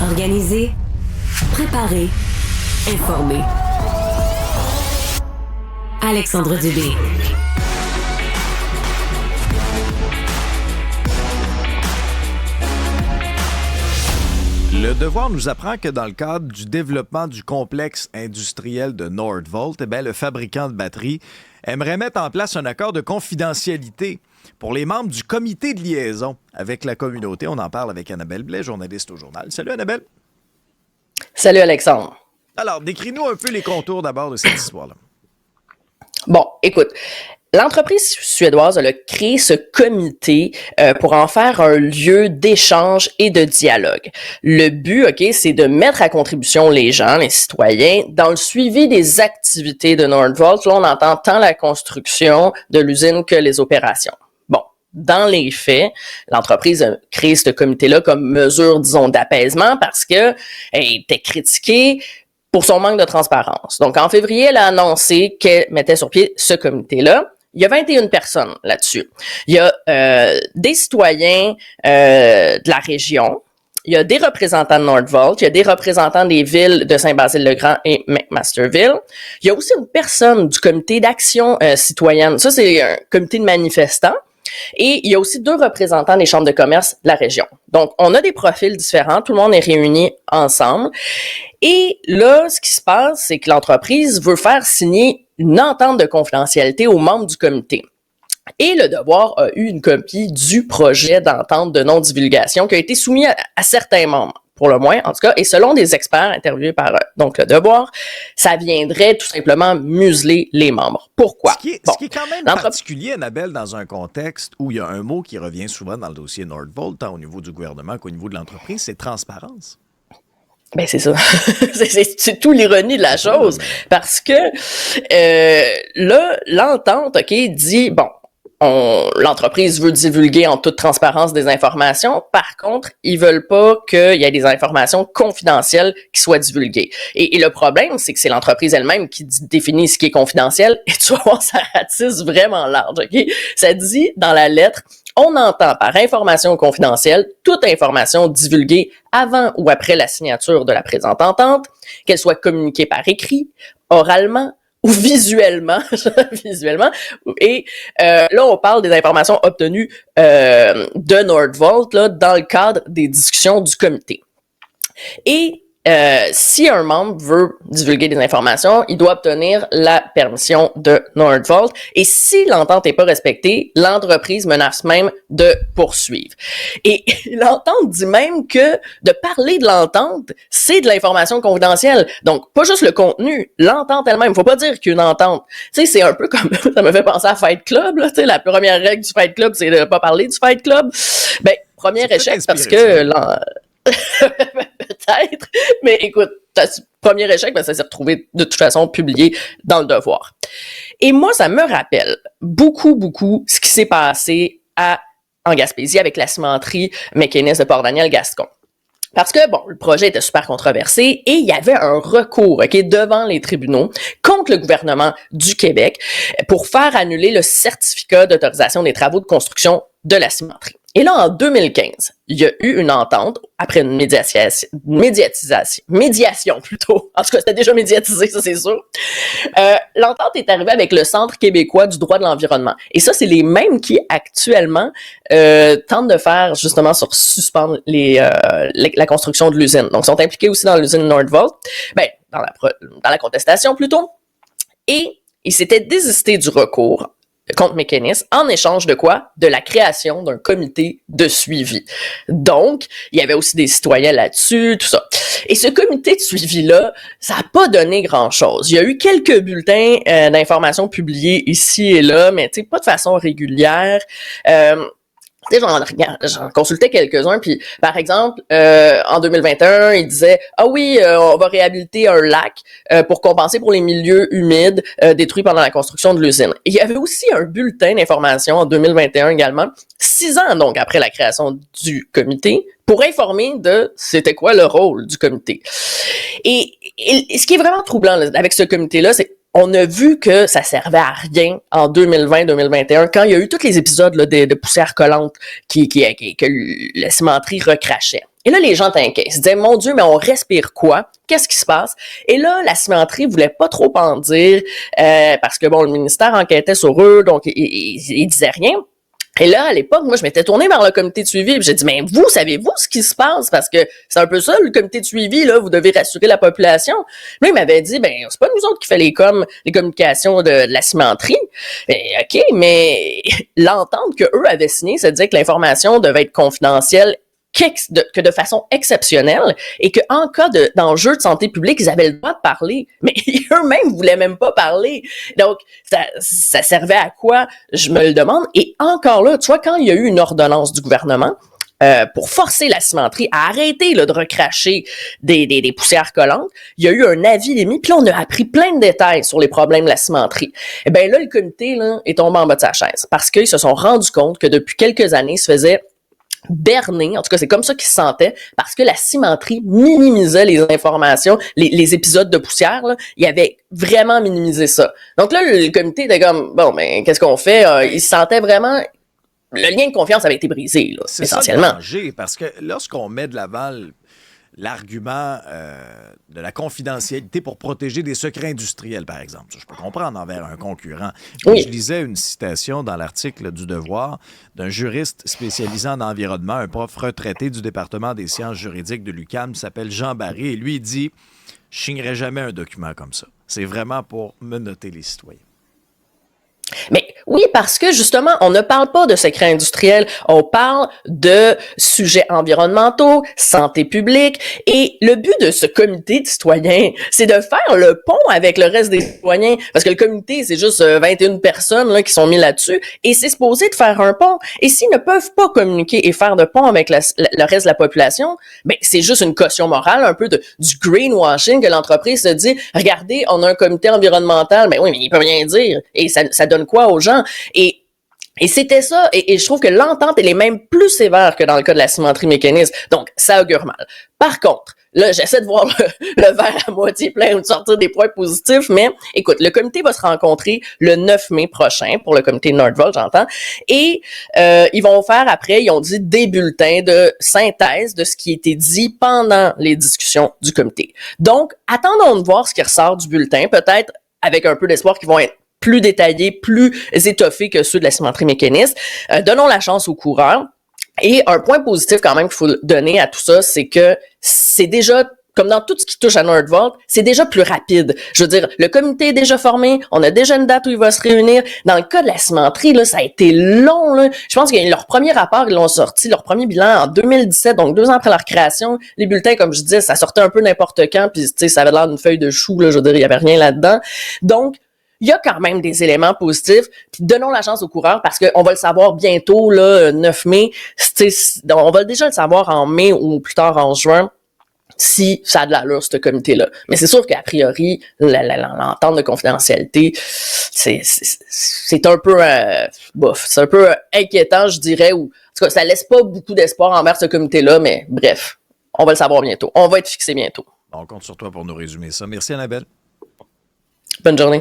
Organiser, préparer, informer. Alexandre Dubé. Le Devoir nous apprend que dans le cadre du développement du complexe industriel de Nordvolt, le fabricant de batteries aimerait mettre en place un accord de confidentialité pour les membres du comité de liaison avec la communauté. On en parle avec Annabelle Blais, journaliste au journal. Salut Annabelle. Salut Alexandre. Alors, décris-nous un peu les contours d'abord de cette histoire-là. Bon, écoute, l'entreprise suédoise a créé ce comité pour en faire un lieu d'échange et de dialogue. Le but, c'est de mettre à contribution les gens, les citoyens, dans le suivi des activités de Nordvolt. Là, on entend tant la construction de l'usine que les opérations. Bon, dans les faits, l'entreprise a créé ce comité-là comme mesure, disons, d'apaisement parce que elle était critiquée pour son manque de transparence. Donc, en février, elle a annoncé qu'elle mettait sur pied ce comité-là. Il y a 21 personnes là-dessus. Il y a des citoyens de la région, il y a des représentants de Nordvolt, il y a des représentants des villes de Saint-Basile-le-Grand et McMasterville. Il y a aussi une personne du comité d'action citoyenne. Ça, c'est un comité de manifestants. Et il y a aussi 2 représentants des chambres de commerce de la région. Donc, on a des profils différents. Tout le monde est réuni ensemble. Et là, ce qui se passe, c'est que l'entreprise veut faire signer une entente de confidentialité aux membres du comité. Et le Devoir a eu une copie du projet d'entente de non-divulgation qui a été soumis à certains membres, pour le moins, en tout cas. Et selon des experts interviewés par donc le Devoir, ça viendrait tout simplement museler les membres. Pourquoi? Ce qui est quand même particulier, Annabelle, dans un contexte où il y a un mot qui revient souvent dans le dossier Nordvolt, tant au niveau du gouvernement qu'au niveau de l'entreprise, c'est transparence. Ben c'est ça, c'est tout l'ironie de la chose, parce que là l'entente, dit bon, l'entreprise veut divulguer en toute transparence des informations. Par contre, ils veulent pas qu'il y ait des informations confidentielles qui soient divulguées. Et le problème, c'est que c'est l'entreprise elle-même qui définit ce qui est confidentiel. Et tu vas voir, ça ratisse vraiment large. Ça dit dans la lettre. On entend par information confidentielle toute information divulguée avant ou après la signature de la présente entente, qu'elle soit communiquée par écrit, oralement ou visuellement. Et là, on parle des informations obtenues de Nordvolt là, dans le cadre des discussions du comité. Et si un membre veut divulguer des informations, il doit obtenir la permission de Nordvolt. Et si l'entente n'est pas respectée, l'entreprise menace même de poursuivre. Et l'entente dit même que de parler de l'entente, c'est de l'information confidentielle. Donc, pas juste le contenu, l'entente elle-même. Faut pas dire qu'une entente. Tu sais, c'est un peu comme, ça me fait penser à Fight Club, là. Tu sais, la première règle du Fight Club, c'est de pas parler du Fight Club. Ben, premier échec parce que peut-être, mais écoute, premier échec, ça s'est retrouvé de toute façon publié dans le Devoir. Et moi, ça me rappelle beaucoup ce qui s'est passé en Gaspésie avec la cimenterie McInnes de Port-Daniel-Gascon. Parce que, bon, le projet était super controversé et il y avait un recours, devant les tribunaux contre le gouvernement du Québec pour faire annuler le certificat d'autorisation des travaux de construction de la cimenterie. Et là, en 2015, il y a eu une entente après une médiation plutôt. En tout cas, c'était déjà médiatisé, ça c'est sûr. L'entente est arrivée avec le Centre québécois du droit de l'environnement. Et ça, c'est les mêmes qui, actuellement, tentent de faire, justement, suspendre la construction de l'usine. Donc, ils sont impliqués aussi dans l'usine Nordvolt. Dans la contestation, plutôt. Et ils s'étaient désistés du recours contre McInnes, en échange de quoi? De la création d'un comité de suivi. Donc, il y avait aussi des citoyens là-dessus, tout ça. Et ce comité de suivi-là, ça n'a pas donné grand-chose. Il y a eu quelques bulletins d'informations publiés ici et là, mais pas de façon régulière. Tu sais, j'en consultais quelques-uns, puis par exemple, en 2021, il disait « Ah oui, on va réhabiliter un lac pour compenser pour les milieux humides détruits pendant la construction de l'usine. » Il y avait aussi un bulletin d'information en 2021 également, 6 ans donc après la création du comité, pour informer de c'était quoi le rôle du comité. Et ce qui est vraiment troublant là, avec ce comité-là, c'est on a vu que ça servait à rien en 2020-2021 quand il y a eu tous les épisodes là, de poussière collante que la cimenterie recrachait. Et là, les gens étaient inquiets. Ils se disaient, mon Dieu, mais on respire quoi? Qu'est-ce qui se passe? Et là, la cimenterie voulait pas trop en dire parce que, bon, le ministère enquêtait sur eux, donc il disait rien. Et là, à l'époque, moi, je m'étais tournée vers le comité de suivi et j'ai dit, mais vous, savez-vous ce qui se passe? Parce que c'est un peu ça, le comité de suivi, là, vous devez rassurer la population. Là, il m'avait dit, ben, c'est pas nous autres qui fait les communications de la cimenterie. Ben, OK, mais l'entente que eux avaient signée, ça disait que l'information devait être confidentielle que de façon exceptionnelle et qu'en cas d'enjeu de santé publique, ils avaient le droit de parler. Mais eux-mêmes voulaient même pas parler. Donc, ça servait à quoi? Je me le demande. Et encore là, tu vois, quand il y a eu une ordonnance du gouvernement pour forcer la cimenterie à arrêter là, de recracher des poussières collantes, il y a eu un avis d'émis, puis là, on a appris plein de détails sur les problèmes de la cimenterie. Et bien là, le comité là, est tombé en bas de sa chaise parce qu'ils se sont rendus compte que depuis quelques années, ils se faisaient berné, en tout cas c'est comme ça qu'ils se sentaient, parce que la cimenterie minimisait les informations, les épisodes de poussière, là, il avait vraiment minimisé ça. Donc là, le comité était comme, bon, mais qu'est-ce qu'on fait? Ils se sentaient vraiment... Le lien de confiance avait été brisé, là, essentiellement. C'est ça le danger, parce que lorsqu'on met de l'avant l'argument de la confidentialité pour protéger des secrets industriels, par exemple. Ça, je peux comprendre envers un concurrent. Oui. Je lisais une citation dans l'article du Devoir d'un juriste spécialisé en environnement, un prof retraité du département des sciences juridiques de l'UQAM, qui s'appelle Jean Barré, et lui, il dit « Je signerai jamais un document comme ça. C'est vraiment pour menotter les citoyens. » Mais oui, parce que justement, on ne parle pas de secrets industriels, on parle de sujets environnementaux, santé publique, et le but de ce comité de citoyens, c'est de faire le pont avec le reste des citoyens, parce que le comité, c'est juste 21 personnes là, qui sont mis là-dessus, et c'est supposé de faire un pont. Et s'ils ne peuvent pas communiquer et faire de pont avec le reste de la population, ben c'est juste une caution morale, un peu du greenwashing que l'entreprise se dit, regardez, on a un comité environnemental, mais oui, mais il peut rien dire, et ça donne quoi aux gens? Et c'était ça, et je trouve que l'entente, elle est même plus sévère que dans le cas de la cimenterie mécaniste, donc ça augure mal. Par contre, là, j'essaie de voir le verre à moitié plein ou de sortir des points positifs, mais écoute, le comité va se rencontrer le 9 mai prochain, pour le comité Nordvolt, j'entends, et ils vont faire après, ils ont dit des bulletins de synthèse de ce qui a été dit pendant les discussions du comité. Donc, attendons de voir ce qui ressort du bulletin, peut-être avec un peu d'espoir qu'ils vont être plus détaillés, plus étoffés que ceux de la cimenterie mécaniste. Donnons la chance aux coureurs. Et un point positif quand même qu'il faut donner à tout ça, c'est que c'est déjà, comme dans tout ce qui touche à Nordvolt, c'est déjà plus rapide. Je veux dire, le comité est déjà formé, on a déjà une date où il va se réunir. Dans le cas de la cimenterie, là, ça a été long, là. Je pense que leur premier rapport, ils l'ont sorti, leur premier bilan en 2017, donc 2 ans après leur création. Les bulletins, comme je disais, ça sortait un peu n'importe quand, puis tu sais, ça avait l'air d'une feuille de chou, là, je veux dire, il y avait rien là-dedans. Donc, il y a quand même des éléments positifs, puis donnons la chance aux coureurs parce qu'on va le savoir bientôt, là, 9 mai. On va déjà le savoir en mai ou plus tard en juin si ça a de l'allure, ce comité-là. Mais c'est sûr qu'a priori, l'entente de confidentialité, c'est un peu bof, c'est un peu inquiétant, je dirais, ou en tout cas, ça laisse pas beaucoup d'espoir envers ce comité-là, mais bref, on va le savoir bientôt. On va être fixé bientôt. On compte sur toi pour nous résumer ça. Merci, Annabelle. Bonne journée.